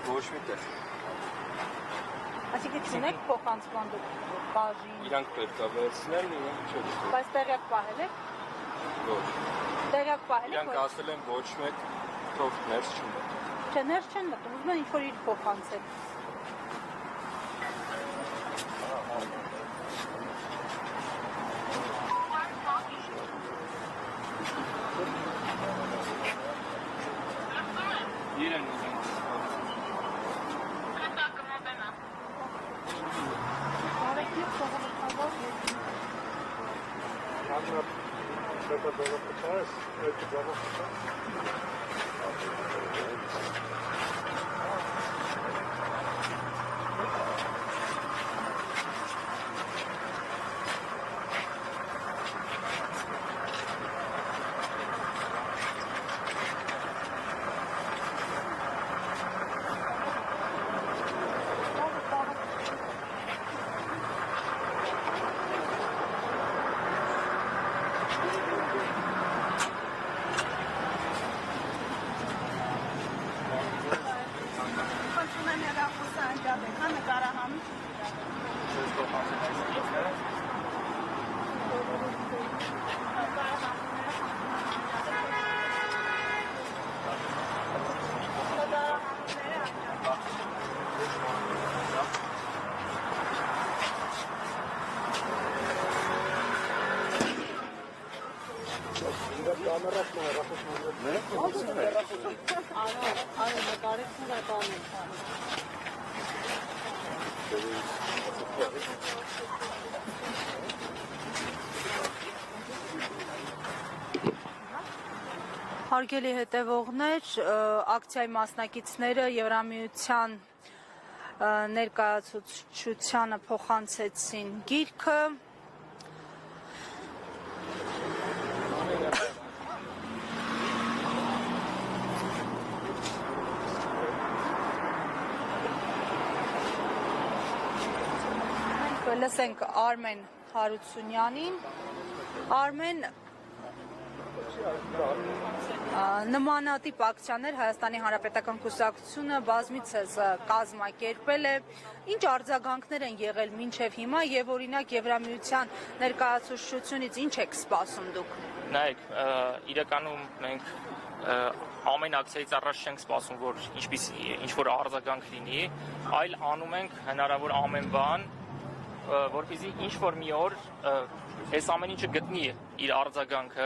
Ոչ մի տեղ։ Այսինքն չունեք փոխանցման դուք բաժին։ Իրանք պետք է վերցնեն, իրանք չեն։ Բայց տեղյակ պահել եք։ Ոչ։ Տեղյակ պահել եք։ Իրանք ասել են ոչ մեկ թող ներս չմտի։ Չէ, ներս չեն մտնում, ուզում են ինչ-որ իր փոխանցել։ Իրեն ուզում։ Հարգելի հետևողներ, ակցիայի մասնակիցները Եվրամիության ներկայացուցչությանը փոխանցեցին գիրքը։ Լսենք Արմեն Հարությունյանին։ Արմեն, նմանատիպ ակցիաներ Հայաստանի Հանրապետական Կուսակցությունը բազմիցս կազմակերպել է։ Ինչ արձագանքներ են եղել մինչև հիմա եւ օրինակ Եվրամիության ներկայացուցչությունից ինչ եք սպասում դուք։ Նայեք, իրականում մենք ամեն ակցիայից առաջ չենք սպասում, որ ինչ-որ արձագանք լինի, այլ անում ենք հնարավոր ամեն բան, որպեսզի ինչ-որ մի օր այս ամեն ինչը գտնի իր արձագանքը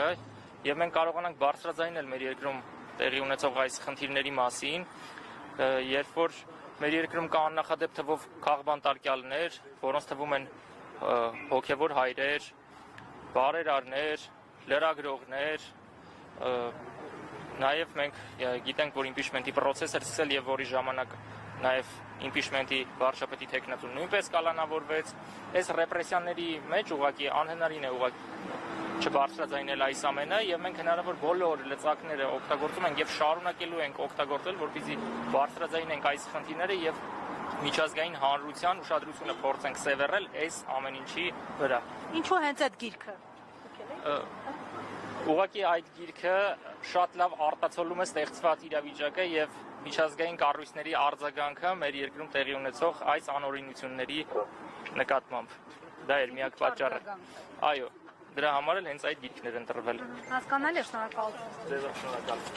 եւ մենք կարողանանք բարձրաձայնել մեր երկրում տեղի ունեցող այս խնդիրների մասին, երբ որ մեր երկրում կա աննախադեպ թվով քաղբանտարկյալներ, որոնց թվում են հոգեվոր հայրեր, բարերարներ, լրագրողներ, նաեւ մենք գիտենք, որ իմպիչմենտի process էր սկսել եւ որի ժամանակ նաեւ իմպիչմենտի վարչապետի թեկնածուն նույնպես կալանավորվեց։ Այս ռեպրեսիաների մեջ ուղղակի անհնարին է չբարձրաձայնել այս ամենը եւ մենք հնարավոր բոլոր լծակները օգտագործում ենք եւ շարունակելու ենք օգտագործել, որպեսզի բարձրաձայնենք այս խնդիրները եւ միջազգային հանրության ուշադրությունը փորձենք սևեռել այս ամեն ինչի վրա։ Ինչու հենց այդ գիրքը։ Ուղղակի այդ գիրքը շատ լավ արտացոլում է ստեղծված իրավիճակը եւ միջազգային կառույցների արձագանքը մեր երկրում տեղի ունեցող այս անօրինությունների նկատմամբ։ Դա էր միակ պատճառը։ Այո, դրա համար էլ հենց այդ գիրքն էր ընտրվել։ Հասկանալի է, շնորհակալություն։ Ձեզ շնորհակալ։